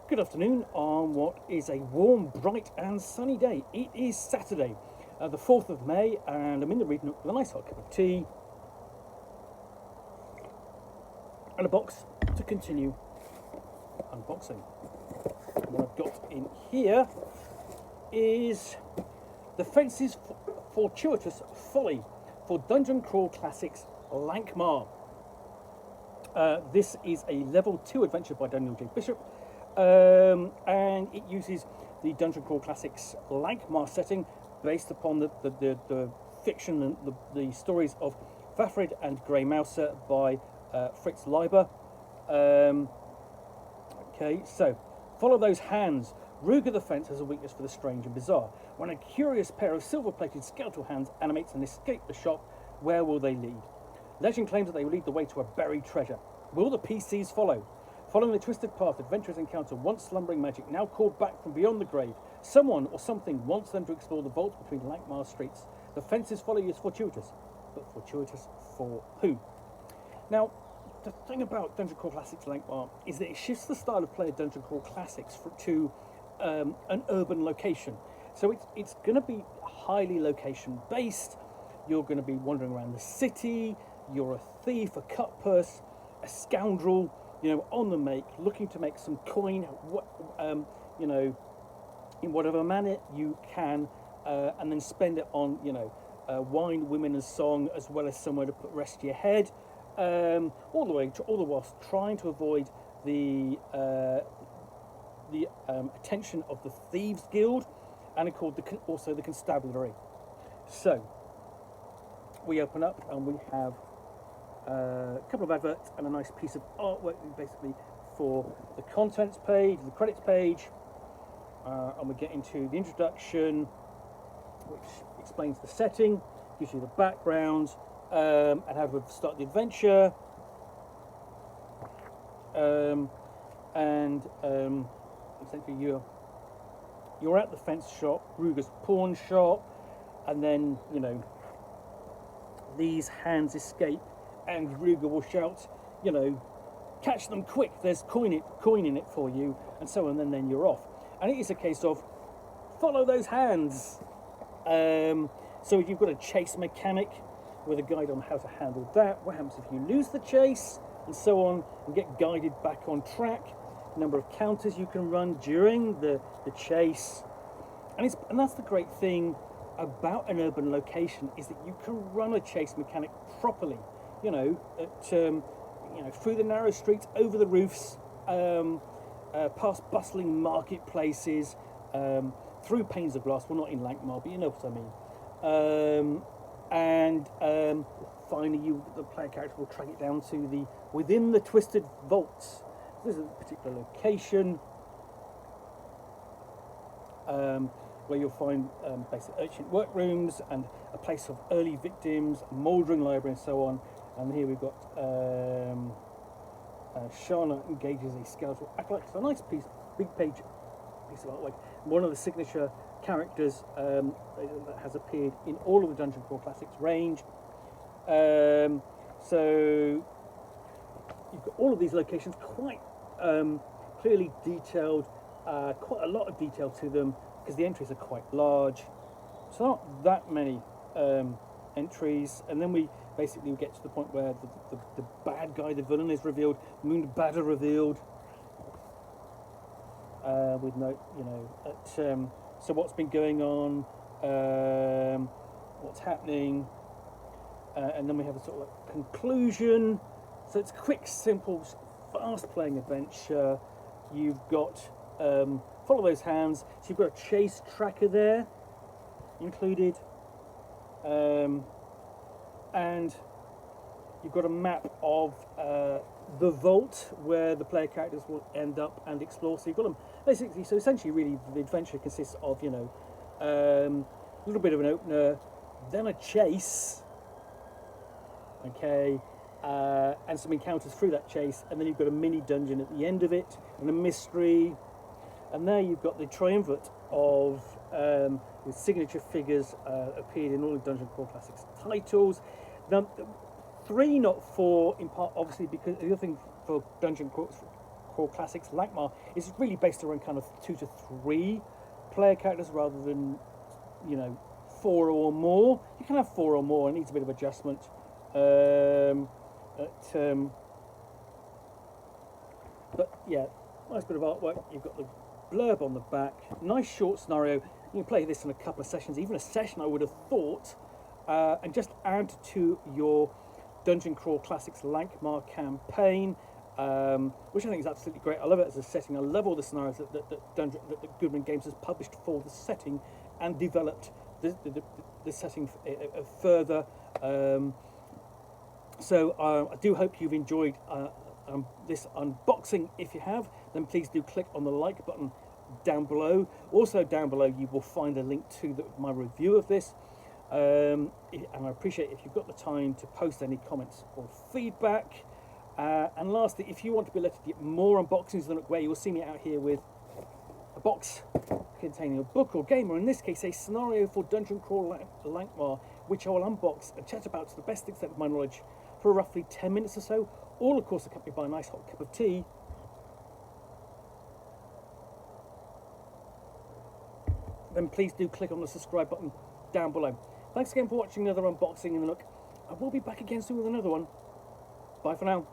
Good afternoon on what is a warm, bright and sunny day. It is Saturday, the 4th of May, and I'm in the reading Nook with a nice hot cup of tea and a box to continue unboxing. What I've got in here is the Fences Fortuitous Folly for Dungeon Crawl Classics Lankmar. This is a level 2 adventure by Daniel J. Bishop. And it uses the Dungeon Crawl Classics Lankmar setting based upon the fiction and the stories of Vafrid and Grey Mouser by Fritz Leiber. Okay, so follow those hands. Ruger the Fence has a weakness for the strange and bizarre. When a curious pair of silver-plated skeletal hands animates and escape the shop, where will they lead? Legend claims that they will lead the way to a buried treasure. Will the PCs follow? Following the twisted path, adventurers encounter once slumbering magic, now called back from beyond the grave. Someone or something wants them to explore the vaults between Lankmar streets. The Fences Folly is fortuitous, but fortuitous for who? Now, the thing about Dungeon Crawl Classics Lankmar is that it shifts the style of play of Dungeon Crawl Classics to an urban location. So it's going to be highly location based. You're going to be wandering around the city. You're a thief, a cutpurse, a scoundrel, on the make, looking to make some coin, in whatever manner you can, and then spend it on, wine, women, and song, as well as somewhere to rest your head, all the whilst trying to avoid the attention of the Thieves Guild, and also the Constabulary. So we open up and we have a couple of adverts and a nice piece of artwork basically for the contents page, the credits page, and we get into the introduction, which explains the setting, gives you the background, and how to start the adventure, and essentially you're at the fence shop, Ruger's pawn shop, and then these hands escape, and Ruger will shout, catch them quick, there's coin in it for you, and so on, and then you're off. And it is a case of follow those hands. So you've got a chase mechanic with a guide on how to handle that. What happens if you lose the chase, and so on, and get guided back on track. Number of counters you can run during the chase. And that's the great thing about an urban location, is that you can run a chase mechanic properly. Through the narrow streets, over the roofs, past bustling marketplaces, through panes of glass. Well, not in Lankmar, but you know what I mean. And finally, the player character will track it down to within the twisted vaults. This is a particular location where you'll find basic ancient workrooms and a place of early victims, a mouldering library, and so on. And here we've got Shana engages a skeletal acolyte. So a nice piece of artwork. One of the signature characters that has appeared in all of the Dungeon Crawl Classics range. So you've got all of these locations quite clearly detailed, quite a lot of detail to them, because the entries are quite large. So not that many entries, and then we basically get to the point where the bad guy, the villain, is revealed, Moonbadder revealed, with note, so what's been going on, what's happening, and then we have a sort of like conclusion. So it's quick, simple, fast-playing adventure. You've got follow those hands. So you've got a chase tracker there included. And you've got a map of the vault where the player characters will end up and explore. So you've got them basically. So essentially, really, the adventure consists of a little bit of an opener, then a chase, okay, and some encounters through that chase, and then you've got a mini dungeon at the end of it and a mystery. And there you've got the triumvirate of with signature figures appeared in all the Dungeon Crawl Classics titles. Now, 3, not 4, in part, obviously, because the other thing for Dungeon Crawl Crawl Classics. Lankmar is really based around kind of 2 to 3 player characters rather than, 4 or more. You can have 4 or more. It needs a bit of adjustment. But yeah, nice bit of artwork. You've got the blurb on the back. Nice short scenario. You can play this in a couple of sessions, even a session I would have thought, and just add to your Dungeon Crawl Classics Lankmar campaign, which I think is absolutely great. I love it as a setting. I love all the scenarios that Goodman Games has published for the setting and developed the setting further. So I do hope you've enjoyed this unboxing. If you have, then please do click on the like button down below. Also down below you will find a link to my review of this, and I appreciate if you've got the time to post any comments or feedback. And lastly, if you want to be able to get more unboxings of the Nook, where you will see me out here with a box containing a book or game, or in this case a scenario for Dungeon Crawl Lankmar, which I will unbox and chat about to the best extent of my knowledge for roughly 10 minutes or so, all of course accompanied by a nice hot cup of tea. Then please do click on the subscribe button down below. Thanks again for watching another unboxing in the Nook. I will be back again soon with another one. Bye for now.